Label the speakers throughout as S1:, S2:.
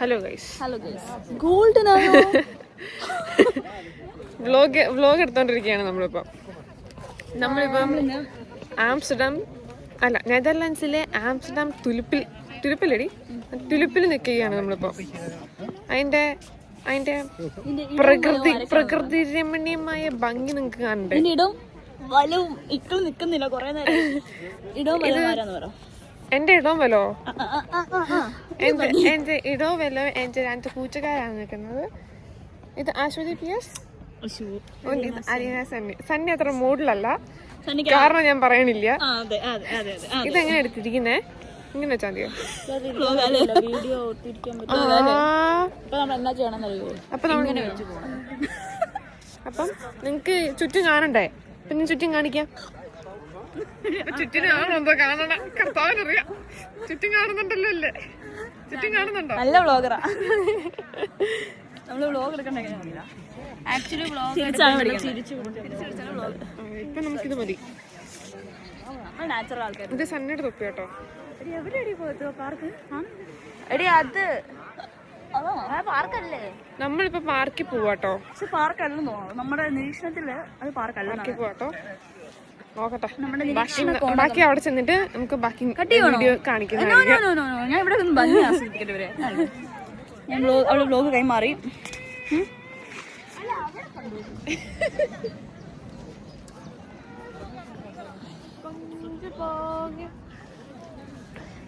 S1: Hello guys.
S2: Golden
S1: vlog എടുത്തോണ്ടിരിക്കുകയാണ് നമ്മളിപ്പം Amsterdam അല്ല നെതർലാൻഡ്സിലെ Amsterdam തുലിപ്പിൽ നിൽക്കുകയാണ് നമ്മളിപ്പോൾ. അതിന്റെ പ്രകൃതി രമണീയമായ ഭംഗി നിങ്ങൾക്ക് കാണണ്ടേ? എന്റെ ഇടോമല്ലോ എന്റെ രണ്ട് കൂട്ടുകാരാണ് നിൽക്കുന്നത്. ഇത് അശ്വതി PS, ഇത് അലീന സണ്ണി അത്ര മൂഡിലല്ല, കാരണം ഞാൻ പറയണില്ല. ഇതെങ്ങനെ എടുത്തിരിക്കുന്നേ? ഇങ്ങനെ വെച്ചാൽ മതിയോ? അപ്പം നിങ്ങക്ക് ചുറ്റും കാണണ്ടേ? പിന്നെ ചുറ്റും കാണിക്കാം. ചുറ്റും കാണണ കർത്താവിനറിയാം. ചുറ്റും കാണുന്നുണ്ടല്ലോ അല്ലേ? ചുറ്റും കാണുന്നുണ്ടോ?
S2: നല്ല വ്ളോഗറാ. നമ്മള് വ്ളോഗ് എടുക്കണ്ട. ആക്ച്വലി
S1: ഇപ്പൊ നമുക്കിത് മതി.
S2: നാച്ചുറൽ ആൾക്കാർ.
S1: ഇത് സണ്ണയുടെ തൊപ്പി കേട്ടോ. നമ്മളിപ്പോ പാർക്കിൽ പോവാട്ടോ.
S2: പക്ഷെ പാർക്കല്ലെന്ന് തോന്നുന്നു. നമ്മുടെ നിരീക്ഷണത്തില് അത് പാർക്കല്ല.
S1: പോവാട്ടോ. നോക്കട്ടെ, ബാക്കി അവിടെ ചെന്നിട്ട് നമുക്ക് ബാക്കി വീഡിയോ കാണിക്കുന്നു.
S2: ഞാൻ ഇവിടെ ഭംഗി ആസ്വദിക്കട്ടെ. ഞാൻ അവള് വ്ലോഗ് കൈമാറി.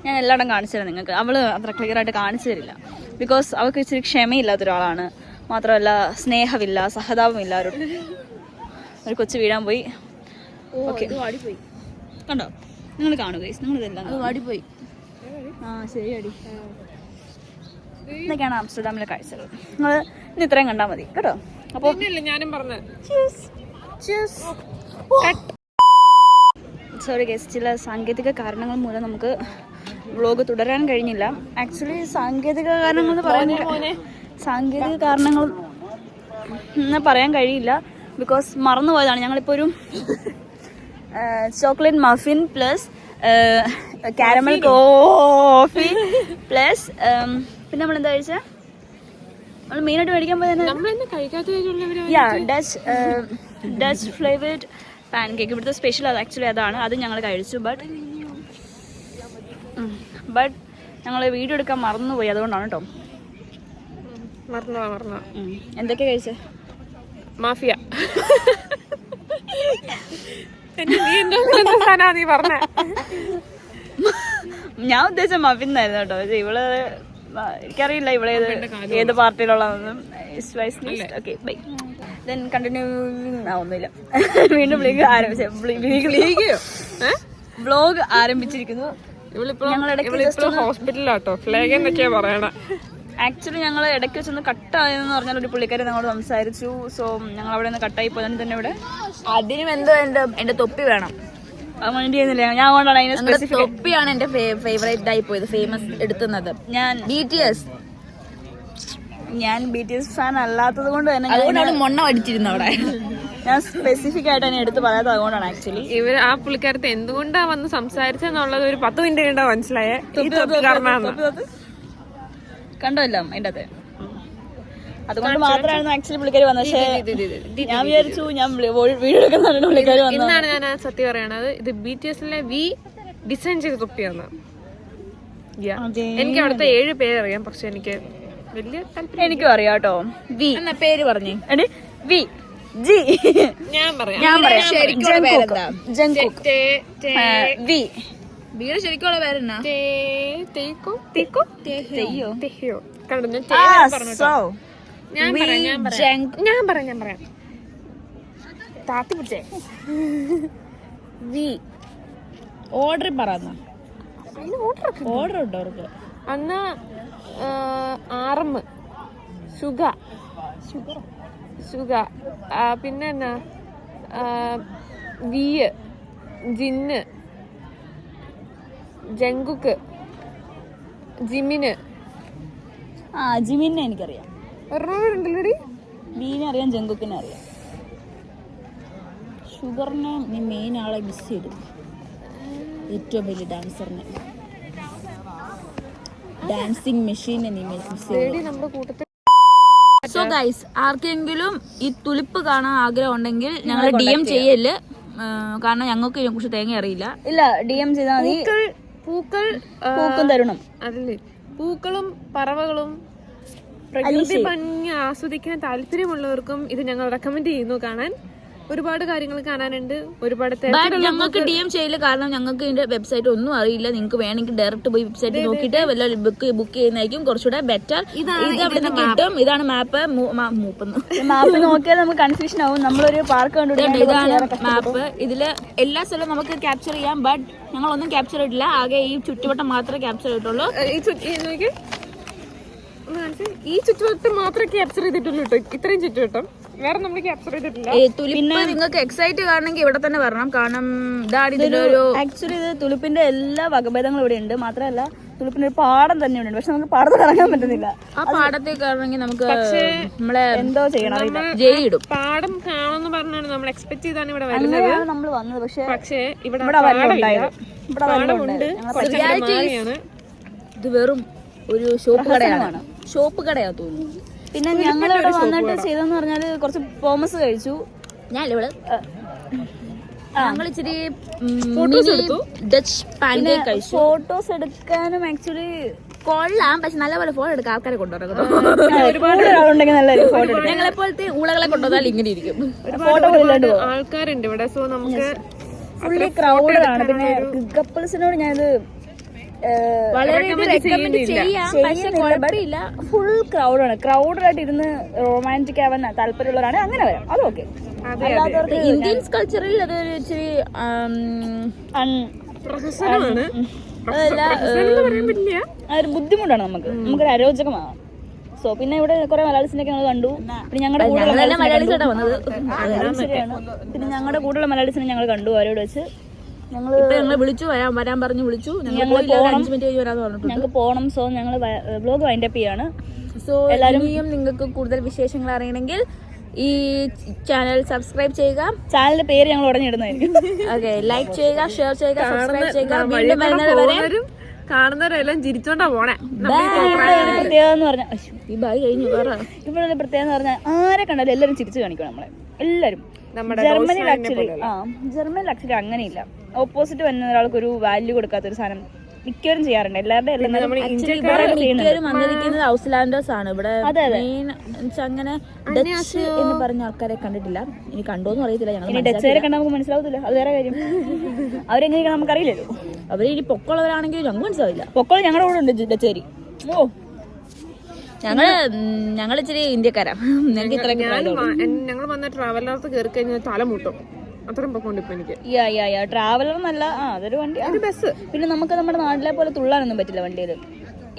S2: ഞാൻ എല്ലായിടം കാണിച്ചു തരാം നിങ്ങൾക്ക്. അവള് അത്ര ക്ലിയർ ആയിട്ട് കാണിച്ചു തരില്ല. ബിക്കോസ് അവൾക്ക് ഇച്ചിരി ക്ഷമയില്ലാത്ത ഒരാളാണ്. മാത്രമല്ല സ്നേഹമില്ല, സഹതാപമില്ല. ഒരു കൊച്ചു വീഴാൻ പോയി. ഓക്കെ, കണ്ടോ? നിങ്ങൾ കാണുക, നിങ്ങൾ ഇതെല്ലാം വാടിപ്പോയി. ശരിയടി. ഇതൊക്കെയാണ് ആംസ്റ്റർഡാമിലെ കാഴ്ചകൾ. നിങ്ങൾ ഇന്ന് ഇത്രയും കണ്ടാൽ മതി കേട്ടോ. അപ്പോൾ
S1: ഞാനും പറഞ്ഞു
S2: സോറി ഗൈസ്, ചില സാങ്കേതിക കാരണങ്ങൾ മൂലം നമുക്ക് വ്ളോഗ് തുടരാൻ കഴിഞ്ഞില്ല. ആക്ച്വലി സാങ്കേതിക കാരണങ്ങൾ എന്ന് പറയാൻ കഴിയില്ല. ബിക്കോസ് മറന്നുപോയതാണ്. ഞങ്ങളിപ്പോൾ ഒരു chocolate muffin plus caramel coffee plus പിന്നെ നമ്മൾ എന്താ കഴിച്ചാൽ നമ്മൾ മെയിനായിട്ട് മേടിക്കാൻ പോയത് ഡച്ച് ഫ്ലേവേർഡ് പാൻ കേക്ക്. ഇവിടുത്തെ സ്പെഷ്യൽ അത് ആക്ച്വലി അതാണ്. അത് ഞങ്ങൾ കഴിച്ചു. ബട്ട് ഞങ്ങൾ വീഡിയോ എടുക്കാൻ മറന്നുപോയി. അതുകൊണ്ടാണ് കേട്ടോ. എന്തൊക്കെയാ കഴിച്ചേ?
S1: മാഫിയ.
S2: ഞാൻ ഉദ്ദേശിച്ച മഫിന്നായിരുന്നു കേട്ടോ. ഇവള് എനിക്കറിയില്ല ഇവളെ ഏത് പാർട്ടിയിലുള്ളതെന്നും. കണ്ടിന്യൂ ഒന്നുമില്ല. വീണ്ടും വ്ലോഗ് ആരംഭിച്ചിരിക്കുന്നു.
S1: ഹോസ്പിറ്റലാട്ടോ. ഫ്ലാഗ് എന്നൊക്കെയാ പറയണ.
S2: ആക്ച്വലി ഞങ്ങൾ ഇടയ്ക്ക് വെച്ചൊന്ന് കട്ടായെന്ന് പറഞ്ഞാൽ ഒരു പുള്ളിക്കാരി ഞങ്ങളോട് സംസാരിച്ചു. സോ ഞങ്ങൾ അവിടെ നിന്ന് കട്ടായി പോയതിന് തന്നെ ഇവിടെ അതിനും എന്തോ എന്റെ തൊപ്പി വേണം. അത് മൈൻഡ് ചെയ്യുന്നില്ല. ഞാൻ അതുകൊണ്ടാണ് അതിന് സ്പെസിഫിക് തൊപ്പിയാണ് എന്റെ ഫേവറേറ്റ് ആയി പോയത്. ഫേമസ് എടുത്തുന്നത് ഞാൻ BTS ഫാൻ അല്ലാത്തത് കൊണ്ട് തന്നെ മൊണ്ണ അടിച്ചിരുന്നു അവിടെ. ഞാൻ സ്പെസിഫിക് ആയിട്ട് തന്നെ എടുത്ത് പറയാത്തത് അതുകൊണ്ടാണ്. ആക്ച്വലി
S1: ഇവർ ആ പുള്ളിക്കാരത്തെ എന്തുകൊണ്ടാ വന്ന് സംസാരിച്ചെന്നുള്ളത് ഒരു 10 മിനിറ്റ് കണ്ടാ മനസ്സിലായേ.
S2: കണ്ടല്ലോ അതിൻ്റെ അകത്ത്. അതുകൊണ്ട് മാത്രമാണ് ആക്ച്വലി പുള്ളിക്കാരി വന്നത്. പക്ഷേ ഞാൻ വിചാരിച്ചു ഞാൻ വീഡിയോ എടുക്കുന്ന പുള്ളിക്കാരി വന്നത്.
S1: ഇന്നാണ് ഞാൻ സത്യം പറയണത്. ഇത് BTSലെ വി ഡിസൈൻ ചെയ്ത തൊപ്പിയാണ്. എനിക്ക് അവിടുത്തെ 7 പേരറിയാം. പക്ഷെ എനിക്ക് വലിയ താല്പര്യം.
S2: എനിക്കും അറിയാം കേട്ടോ. വി എന്ന പേര് പറഞ്ഞു. വി ജി ഞാൻ പറയാം. വീട് ശരിക്കുള്ള പേരെന്നാ?
S1: ഞാൻ പറയാം. താത്തി പിടിച്ചേ.
S2: ഓർഡർ പറയുന്ന ഓർഡർ ഉണ്ടോ അവർക്ക്?
S1: അന്ന് ആർമ് ഷുഗർ പിന്നെ എന്നാ വിയ് ജിന്ന് ജങ്കുക്ക് ജിമിന്.
S2: ജിമിനെ എനിക്കറിയാം.
S1: ഒരെണ്ണോടുണ്ടല്ലോടി.
S2: ബീനെ അറിയാം, ജങ്കുക്കിനെ അറിയാം. ഷുഗറിനെ നീ മെയിൻ ആളെ മിസ് ചെയ്തു. ഏറ്റവും വലിയ ഡാൻസറിനെ ഡാൻസിങ് മെഷീൻ
S1: നമ്മുടെ കൂട്ടത്തിൽ.
S2: സോ ഗൈസ്, ആർക്കെങ്കിലും ഈ തുലിപ്പ് കാണാൻ ആഗ്രഹം ഉണ്ടെങ്കിൽ ഞങ്ങൾ DM ചെയ്യല്, കാരണം ഞങ്ങൾക്ക് ഇതിനെ കുറിച്ച് തേങ്ങ അറിയില്ല. ഇല്ല, DM ചെയ്താൽ മതി. പൂക്കൾ തരണം.
S1: അതല്ലേ, പൂക്കളും പറവകളും പ്രകൃതി ഭംഗി ആസ്വദിക്കാൻ താല്പര്യമുള്ളവർക്കും ഇത് ഞങ്ങൾ റെക്കമെൻഡ് ചെയ്യുന്നു കാണാൻ. ഒരുപാട് കാര്യങ്ങൾ കാണാനുണ്ട്, ഒരുപാട്.
S2: ഞങ്ങൾക്ക് DM ചെയ്യില്ല, കാരണം ഞങ്ങൾക്ക് ഇതിന്റെ വെബ്സൈറ്റ് ഒന്നും അറിയില്ല. നിങ്ങൾക്ക് വേണമെങ്കിൽ ഡയറക്റ്റ് പോയി വെബ്സൈറ്റ് നോക്കിയിട്ട് വല്ല ബുക്ക് ചെയ്യുന്നതായിരിക്കും കുറച്ചുകൂടെ ബെറ്റർ. ഇത് അവിടെ നിന്ന് കിട്ടും. ഇതാണ് മാപ്പ്. മാപ്പ് നോക്കിയാൽ നമുക്ക് കൺഫ്യൂഷൻ ആവും. നമ്മളൊരു പാർക്ക് കണ്ടിട്ടുണ്ട്. ഇതാണ് മാപ്പ്. ഇതില് എല്ലാ സ്ഥലവും നമുക്ക് ക്യാപ്ചർ ചെയ്യാം. ബട്ട് ഞങ്ങളൊന്നും ക്യാപ്ചർ ചെയ്തിട്ടില്ല. ആകെ ഈ ചുറ്റുവട്ടം മാത്രമേ ക്യാപ്ചർ ചെയ്തിട്ടുള്ളൂ.
S1: ഈ ചുറ്റുവട്ടം മാത്രമേ ക്യാപ്ചർ ചെയ്തിട്ടുള്ളൂ കേട്ടോ. ഇത്രയും ചുറ്റുവട്ടം വേറെ നമ്മൾ ക്യാപ്ചർ ചെയ്തിട്ടില്ല.
S2: പിന്നെ നിങ്ങൾക്ക് എക്സൈറ്റ് കാണണമെങ്കിൽ ഇവിടെ തന്നെ വരണം. കാരണം ഇതാണ് ഇതിലൊരു ആക്ച്വലി ഇത് തുലിപ്പിന്റെ എല്ലാ വകഭേദങ്ങളും ഇവിടെ ഉണ്ട്. മാത്രമല്ല തുലിപ്പിന്റെ ഒരു പാടം തന്നെ ഉണ്ട്. പക്ഷെ നമുക്ക് പാടത്ത് ഇറങ്ങാൻ പറ്റുന്നില്ല. ആ പാടത്തേക്ക് ഇറങ്ങി നമുക്ക് നമ്മളെ എന്തോ ചെയ്യണം, ജയിലിടും.
S1: പാടം കാണുമെന്ന് പറഞ്ഞാണ് നമ്മൾ എക്സ്പെക്ട് ചെയ്താണ് ഇവിടെ വരുന്നത്.
S2: നമ്മൾ വന്നത്. പക്ഷേ
S1: ഇവിടെ
S2: ഇത് വെറും ഒരു ഷോപ്പ് കടയാണ്. ഷോപ്പ് കടയാ തോന്നുന്നു. പിന്നെ ഞങ്ങളിവിടെ വന്നിട്ട് ചെയ്തെന്ന് പറഞ്ഞാല് കുറച്ച് പോമസ് കഴിച്ചു. ഞങ്ങൾ ഇച്ചിരി ഡച്ച് പാൻകേക്ക് കഴിച്ചു. ഫോട്ടോസ് എടുക്കാനും ആക്ച്വലി കൊള്ളാം. പക്ഷെ നല്ലപോലെ ഫോട്ടോ എടുക്കാം. ആൾക്കാരെ കൊണ്ടുവരുന്നുണ്ടെങ്കിൽ നല്ലൊരു ഫോട്ടോ എടുക്കാം. ഞങ്ങളെപ്പോലത്തെ ഊളകളെ കൊണ്ടുവന്നാൽ ഇങ്ങനെ ഇരിക്കും.
S1: ആൾക്കാരുണ്ട് ഇവിടെ. സോ നമുക്ക്
S2: ഫുള്ളി ക്രൗഡാണ്. പിന്നെ കപ്പിൾസിനോട് ഞാനിത് ഫുൾ ക്രൗഡാണ്. ക്രൗഡായിട്ട് ഇരുന്ന് റൊമാൻറ്റിക് ആവാൻ താല്പര്യമുള്ളവരാണ് അങ്ങനെ വരാം. അതൊക്കെ ഇന്ത്യൻ കൾച്ചറിൽ അതൊരു ഇച്ചിരി ഒരു ബുദ്ധിമുട്ടാണ്. നമുക്കൊരു അരോചകമാകാം. സോ പിന്നെ ഇവിടെ കുറെ മലയാളീസിനൊക്കെ ഞങ്ങൾ കണ്ടു. പിന്നെ ഞങ്ങളുടെ കൂടെ മലയാളീസാണ് വന്നത്. ശരിയാണ്. പിന്നെ ഞങ്ങളുടെ കൂടെയുള്ള മലയാളീസിനെ ഞങ്ങൾ കണ്ടു. അവരോട് വെച്ച് ഞങ്ങൾ വിളിച്ചു, വരാൻ പറഞ്ഞു വിളിച്ചു. ഞങ്ങൾക്ക് പോകണം. സോ ഞങ്ങൾ വ്ലോഗ് വൈൻഡ് അപ്പ് ചെയ്യാണ്. സോ എല്ലാവരും നിങ്ങൾക്ക് കൂടുതൽ വിശേഷങ്ങൾ അറിയണമെങ്കിൽ ഈ ചാനൽ സബ്സ്ക്രൈബ് ചെയ്യുക. ചാനലിന്റെ പേര് ഞങ്ങൾ ഉടനെടുന്നതായിരിക്കും. ഓക്കെ, ലൈക്ക് ചെയ്യുക, ഷെയർ ചെയ്യുക, സബ്സ്ക്രൈബ് ചെയ്യുക. വീണ്ടും വരുന്നവരെ
S1: കാണുന്നവരെല്ലാം ചിരിച്ചോണ്ടാ പോണേ.
S2: പ്രത്യേകത എന്ന് പറഞ്ഞാൽ ഈ ബാഗ് കഴിഞ്ഞു. വേറെ ഇവിടെ പ്രത്യേകത എന്ന് പറഞ്ഞാൽ ആരെ കണ്ടാലും എല്ലാവരും ചിരിച്ചു കാണിക്കണം. നമ്മളെ എല്ലാവരും ജർമ്മനിയിൽ ആക്ച്വലി അങ്ങനെയില്ല. ഓപ്പോസിറ്റ് വരുന്ന ഒരാൾക്ക് ഒരു വാല്യൂ കൊടുക്കാത്തൊരു സാധനം മിക്കവരും ചെയ്യാറുണ്ട്. എല്ലാവരുടെ വന്നിരിക്കുന്നത് ഔസ്ലാൻഡേഴ്സ് ആണ് ഇവിടെ. അങ്ങനെ ഡച്ച് എന്ന് പറഞ്ഞ ആൾക്കാരെ കണ്ടിട്ടില്ല. ഇനി കണ്ടോന്നും അറിയത്തില്ല. ഞങ്ങൾ ഡച്ചുകാരെ കണ്ടാൽ നമുക്ക് മനസ്സിലാവത്തില്ല. അത് വേറെ കാര്യം. അവരെങ്ങനെയൊക്കെ നമുക്കറിയില്ലല്ലോ. അവര് ഇനി പൊക്കമുള്ളവരാണെങ്കിൽ ഞങ്ങൾക്ക് മനസ്സിലാവില്ല. പൊക്കോളം ഞങ്ങളുടെ കൂടെ ഉണ്ട് ഡച്ചുകാരി. ഓ, ഞങ്ങൾ ഇച്ചിരി ഇന്ത്യക്കാരാ.
S1: ഞങ്ങൾ വന്ന ട്രാവലർക്ക് കയറി കഴിഞ്ഞാൽ തലമുട്ടും. അത്രയും പൊക്കമുണ്ട് ഇപ്പൊ എനിക്ക്.
S2: ട്രാവലർ എന്നല്ല, അതൊരു വണ്ടി, ബസ്. പിന്നെ നമുക്ക് നമ്മുടെ നാട്ടിലെ പോലെ തുള്ളാനൊന്നും പറ്റില്ല വണ്ടിയിൽ.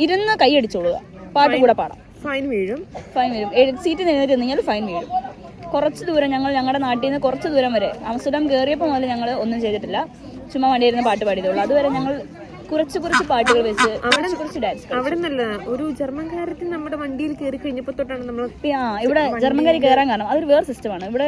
S2: ഇരുന്ന് കൈ അടിച്ചോളുക, പാട്ട് കൂടെ പാടാം.
S1: ഫൈൻ വീഴും.
S2: സീറ്റ് നേരിട്ട് കഴിഞ്ഞാൽ ഫൈൻ വീഴും. കുറച്ച് ദൂരം ഞങ്ങളുടെ നാട്ടിൽ നിന്ന് കുറച്ച് ദൂരം വരെ ആംസ്റ്റർഡാം കയറിയപ്പോൾ മുതൽ ഞങ്ങൾ ഒന്നും ചെയ്തിട്ടില്ല. ചുമ്മാ വണ്ടിയിൽ ഇരുന്ന് പാട്ട് പാടിയതുള്ളൂ. അതുവരെ ഞങ്ങൾ കുറച്ച് പാട്ടുകൾ വെച്ച് കുറച്ച് ഡാൻസ്.
S1: അവിടെ നല്ല ഒരു ജർമ്മൻകാരത്തിൽ നമ്മുടെ വണ്ടിയിൽ കയറി കഴിഞ്ഞപ്പോൾ തൊട്ടാണ് നമ്മൾ
S2: ഇവിടെ ജർമ്മൻകാരി കയറാൻ കാരണം അതൊരു വേറെ സിസ്റ്റമാണ്. ഇവിടെ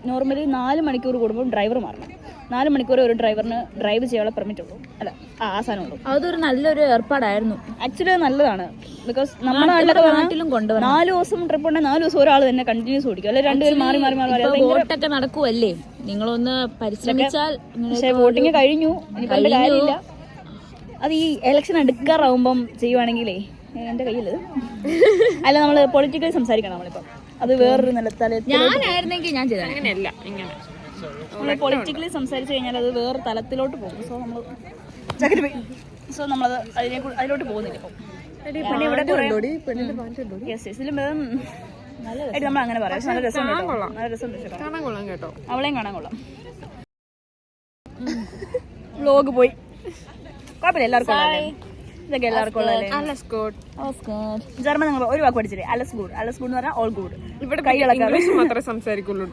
S2: നോർമലി 4 മണിക്കൂർ കൂടുമ്പോൾ ഡ്രൈവർ മാറണം. 4 മണിക്കൂർ ഒരു ഡ്രൈവറിന് ഡ്രൈവ് ചെയ്യാനുള്ള പെർമിറ്റ് ഉള്ളൂ. അല്ല, ആ സാധനം ഉള്ളൂ. അതൊരു നല്ലൊരു ഏർപ്പാടായിരുന്നു. ആക്ച്വലി നല്ലതാണ്. ബിക്കോസ് നമ്മുടെ നാട്ടിലും കൊണ്ടുപോകും. 4 ദിവസം ട്രിപ്പ് ഉണ്ടെങ്കിൽ 4 ദിവസം ഒരാൾ തന്നെ കണ്ടിന്യൂസ് ഓടിക്കും. അല്ലെ 2 പേര് മാറി വോട്ടൊക്കെ നടക്കുമല്ലേ. നിങ്ങളൊന്ന് പരിശ്രമിച്ചാൽ. പക്ഷേ വോട്ടിങ് കഴിഞ്ഞു, ഇനി കാര്യമില്ല. അത് ഈ ഇലക്ഷൻ എടുക്കാറാവുമ്പം ചെയ്യുവാണെങ്കിലേ എന്റെ കയ്യില് അല്ല, നമ്മള് പൊളിറ്റിക്കലി സംസാരിക്കണം. നമ്മളിപ്പം അത് വേറൊരു ഞാനായിരുന്നെങ്കിൽ ഞാൻ ചെയ്ത അങ്ങനെയല്ല. നമ്മള് പൊളിറ്റിക്കലി സംസാരിച്ചു കഴിഞ്ഞാൽ അത് വേറെ തലത്തിലോട്ട് പോകും. സോ നമ്മളത് അതിലോട്ട് പോകുന്നില്ല. ഇപ്പം നമ്മൾ അങ്ങനെ പറയാം. നല്ല രസം, നല്ല രസം കേട്ടോ. അവളെയും കാണാൻ കൊള്ളാം. വ്ലോഗ് പോയി. കുഴപ്പമില്ല, എല്ലാവർക്കും ഇതൊക്കെ എല്ലാവർക്കും ജർമ്മൻ നിങ്ങൾ ഒരു വാക്ക് പഠിച്ചില്ലേ? അലസ് ഗുഡ്. അലസ് ഗുഡ് എന്ന് പറഞ്ഞാൽ ഓൾ ഗുഡ്.
S1: ഇവിടെ കൈ മാത്രമേ സംസാരിക്കുള്ളൂ.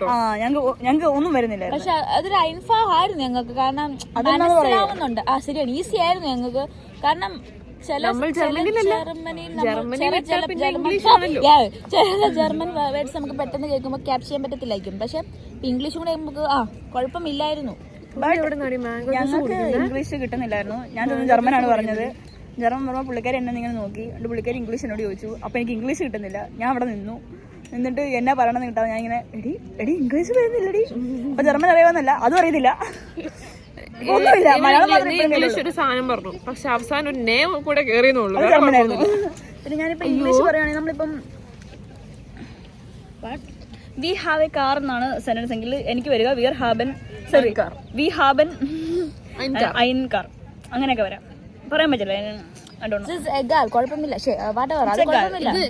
S2: ഞങ്ങൾക്ക് ഒന്നും വരുന്നില്ല. പക്ഷെ അതൊരു അയിൻഫായിരുന്നു ഞങ്ങൾക്ക്. കാരണം മനസ്സിലാവുന്നുണ്ട്. ശരിയാണ്, ഈസി ആയിരുന്നു ഞങ്ങൾക്ക്. കാരണം ചില ജർമ്മൻ വേർഡ്സ് നമുക്ക് പെട്ടെന്ന് കേൾക്കുമ്പോൾ ക്യാപ്ചർ ചെയ്യാൻ പറ്റത്തില്ലായിരിക്കും. പക്ഷെ ഇംഗ്ലീഷും കൂടെ നമുക്ക് കുഴപ്പമില്ലായിരുന്നു. ഞങ്ങൾക്ക് ഇംഗ്ലീഷ് കിട്ടുന്നില്ലായിരുന്നു. ഞാൻ ജർമ്മനാണ് പറഞ്ഞത്. ജർമ്മൻ പറഞ്ഞപ്പോൾ പുള്ളിക്കാരി എന്നെ ഇങ്ങനെ നോക്കി. എന്നിട്ട് പുള്ളിക്കാരി ഇംഗ്ലീഷ് എന്നോട് ചോദിച്ചു. അപ്പോൾ എനിക്ക് ഇംഗ്ലീഷ് കിട്ടുന്നില്ല. ഞാൻ അവിടെ നിന്നിട്ട് എന്നാ പറയണമെന്ന് കിട്ടാതെ ഞാൻ ഇങ്ങനെ എടി ഇംഗ്ലീഷ് വരുന്നില്ലടി. അപ്പോൾ ജർമ്മൻ അറിയാമെന്നല്ല, അതും അറിയത്തില്ല, ഒന്നുമില്ല. മലയാളം
S1: ഇംഗ്ലീഷ് ഒരു സാധനം പറഞ്ഞു, പക്ഷെ അവസാനം ഒരു നെയിം കൂടെ കേറിയെന്നുള്ളൂ.
S2: ജർമ്മനായിരുന്നു. പിന്നെ ഞാനിപ്പോൾ ഇംഗ്ലീഷ് പറയുകയാണെങ്കിൽ നമ്മളിപ്പം വി ഹാവ് എ കാർ എന്നാണ് സെന്റൻസ് എങ്കിൽ എനിക്ക് വരിക വി ഹാബൻ ഐൻ കാർ അങ്ങനെയൊക്കെ വരാം. പറയാൻ പറ്റില്ല, കുഴപ്പമില്ല.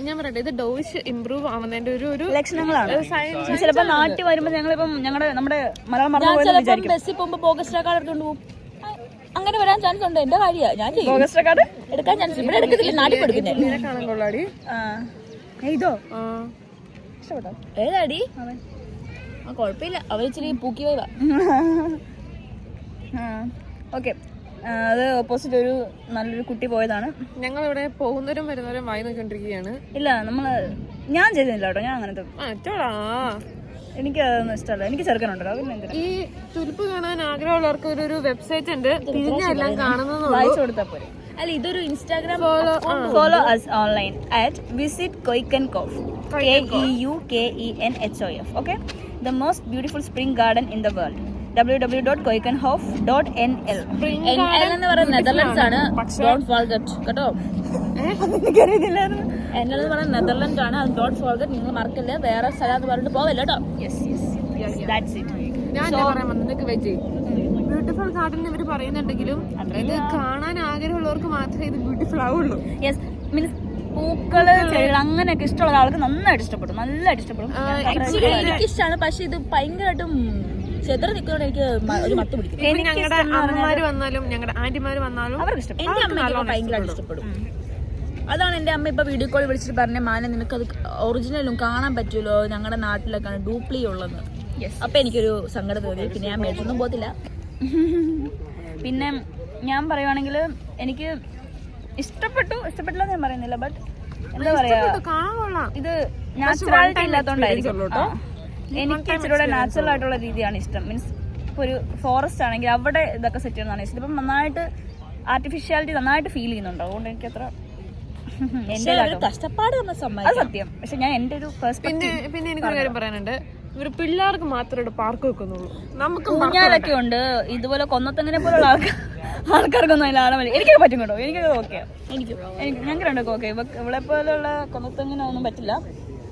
S1: ഞാൻ പറയട്ടെ, ഇത് ഡോയിഷ് ഇംപ്രൂവ് ആവുന്നതിന്റെ ഒരു
S2: ലക്ഷണങ്ങളാണ്. ചിലപ്പോൾ നാട്ടിൽ വരുമ്പോൾ ഞങ്ങളിപ്പം നമ്മുടെ മലയാളം ബസ്സിൽ പോകുമ്പോൾ ബോഗസ് കാർഡ് എടുത്തോണ്ട് പോകും. അങ്ങനെ വരാൻ ചാൻസ് ഉണ്ട്. എന്റെ കാര്യമാണ്, ഞാൻ ബോഗസ് കാർഡ് എടുക്കാൻ ചാൻസ് ഇവിടെ എടുക്കത്തില്ല, നാട്ടിൽ എടുക്കുന്നത്. ഇതോ ഇഷ്ടപ്പെട്ടോ? ഏതാടി? കുഴപ്പമില്ല, അവരിച്ചിരി പൂക്കി പോയതാ. ഓക്കെ, അത് ഓപ്പോസിറ്റ് ഒരു നല്ലൊരു കുട്ടി പോയതാണ്.
S1: ഞങ്ങൾ ഇവിടെ പോകുന്നവരും വരുന്നവരും വായി നോക്കിക്കൊണ്ടിരിക്കുകയാണ്.
S2: ഇല്ല, ഞാൻ ചെയ്തില്ല കേട്ടോ. ഞാൻ അങ്ങനത്തെ എനിക്ക് അതൊന്നും ഇഷ്ടമല്ല. എനിക്ക് ചെറുക്കനുണ്ടല്ലോ.
S1: ഈ തുലിപ്പ് കാണാൻ ആഗ്രഹമുള്ളവർക്ക് ഒരു വെബ്സൈറ്റ് ഉണ്ട്, തിരിഞ്ഞെല്ലാം കാണുന്നത്
S2: വായിച്ചു കൊടുത്താൽ പോരെ. അല്ല, ഇതൊരു Instagram follow us online at visit Koikenhof KEUKENHOF. okay, the most beautiful spring garden in the world. www.koikenhof.nl. എന്ന് പറയുന്നത് നെതർലൻഡ്സ് ആണ്. ഡോണ്ട് ഫോർഗെറ്റ് കേട്ടോ. എനിക്കറിയത്തില്ലായിരുന്നു. NL എന്ന് പറയുന്നത് നെതർലൻഡ് ആണ്. അത് ഡോണ്ട് ഫോർഗെറ്റ്, നിങ്ങൾ മറക്കില്ല. വേറെ സ്ഥലം എന്ന് പറഞ്ഞിട്ട് പോവല്ലോ കേട്ടോ. That's it.
S1: ഞാൻ പറയാൻ വന്നത് വെജ് ബ്യൂട്ടിഫുൾ ഗാർഡൻ ഇവർ പറയുന്നുണ്ടെങ്കിലും ഇത് കാണാൻ ആഗ്രഹമുള്ളവർക്ക് മാത്രമേ ഇത് ബ്യൂട്ടിഫുൾ ആവുള്ളൂ.
S2: യെസ്, മീൻസ് പൂക്കള്, ചെടികൾ അങ്ങനെയൊക്കെ ഇഷ്ടമുള്ള ആൾക്ക് നന്നായിട്ട് ഇഷ്ടപ്പെടും, നല്ലതായിട്ട് ഇഷ്ടപ്പെടും. എനിക്കിഷ്ടമാണ്, പക്ഷെ ഇത് ഭയങ്കരമായിട്ടും ചെതറ നിൽക്കുന്നതുകൊണ്ട് എനിക്ക് ഒരു മത്ത് പിടിക്കും.
S1: ഞങ്ങളുടെ അമ്മമാര് വന്നാലും ഞങ്ങളുടെ ആന്റിമാര് വന്നാലും
S2: അവർക്ക് ഇഷ്ടപ്പെടും. എന്റെ അമ്മയ്ക്ക് ഭയങ്കരമായിട്ട് ഇഷ്ടപ്പെടും. അതാണ് എൻ്റെ അമ്മ ഇപ്പൊ വീഡിയോ കോൾ വിളിച്ചിട്ട് പറഞ്ഞ, മാന നിനക്കത് ഒറിജിനലും കാണാൻ പറ്റുമല്ലോ, ഞങ്ങളുടെ നാട്ടിലൊക്കെയാണ് ഡ്യൂപ്ലി ഉള്ളത്. അപ്പൊ എനിക്കൊരു സങ്കടം തോന്നി. പിന്നെ ഞാൻ മേടിച്ചൊന്നും പോകത്തില്ല. പിന്നെ ഞാൻ പറയുവാണെങ്കിൽ എനിക്ക് ഇഷ്ടപ്പെട്ടില്ല ഞാൻ പറയുന്നില്ല, ബട്ട് എന്താ പറയാ, ഇത് നാച്ചുറാലിറ്റി ഇല്ലാത്തോണ്ടായിരിക്കും. എനിക്ക് ഇച്ചിരൂടെ നാച്ചുറൽ ആയിട്ടുള്ള രീതിയാണ് ഇഷ്ടം. മീൻസ് ഇപ്പോൾ ഒരു ഫോറസ്റ്റ് ആണെങ്കിൽ അവിടെ ഇതൊക്കെ സെറ്റ് ചെയ്യുന്നതാണ് ഇഷ്ടം. ഇപ്പം നന്നായിട്ട് ആർട്ടിഫിഷ്യാലിറ്റി നന്നായിട്ട് ഫീൽ ചെയ്യുന്നുണ്ട്. അതുകൊണ്ട് എനിക്ക് അത്ര എന്റെ കഷ്ടപ്പാട് സത്യം. പക്ഷെ ഞാൻ എന്റെ ഒരു
S1: പിന്നെ എനിക്കൊരു കാര്യം പറയാനുണ്ട്, ഇവര് പിള്ളേർക്ക് മാത്രമേ പാർക്ക് വെക്കുന്നുള്ളൂ. നമുക്ക്
S2: ഊഞ്ഞാലൊക്കെ ഉണ്ട്. ഇതുപോലെ കൊന്നത്തങ്ങനെ പോലുള്ള ആൾക്കാർക്കൊന്നും അതിൽ ആളെ മതി. എനിക്കൊക്കെ പറ്റും കേട്ടോ. എനിക്കൊക്കെ ഓക്കെ. ഞങ്ങൾക്ക് രണ്ടൊക്കെ ഓക്കെ. ഇവളെ പോലുള്ള കൊന്നത്തങ്ങനെ ഒന്നും പറ്റില്ല.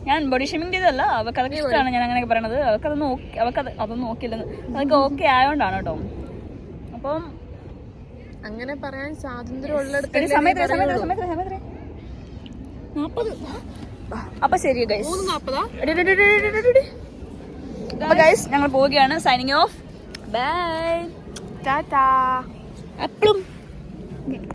S2: ഞാൻ ബോഡി ഷേമിങ് ചെയ്തല്ല, അവർക്ക് അതൊക്കെ ഇഷ്ടമാണ്. ഞാൻ അങ്ങനെയൊക്കെ പറയണത്. അതൊന്നും നോക്കില്ലെന്ന് അതൊക്കെ ഓക്കെ ആയോണ്ടാണ് കേട്ടോ. അപ്പം
S1: അങ്ങനെ പറയാൻ സ്വാതന്ത്ര്യമുള്ള
S2: അപ്പൊ ശരി ഗൈസ്, ഞങ്ങൾ പോവുകയാണ്. Signing off. ബൈ, ടാറ്റാ. എപ്പോഴും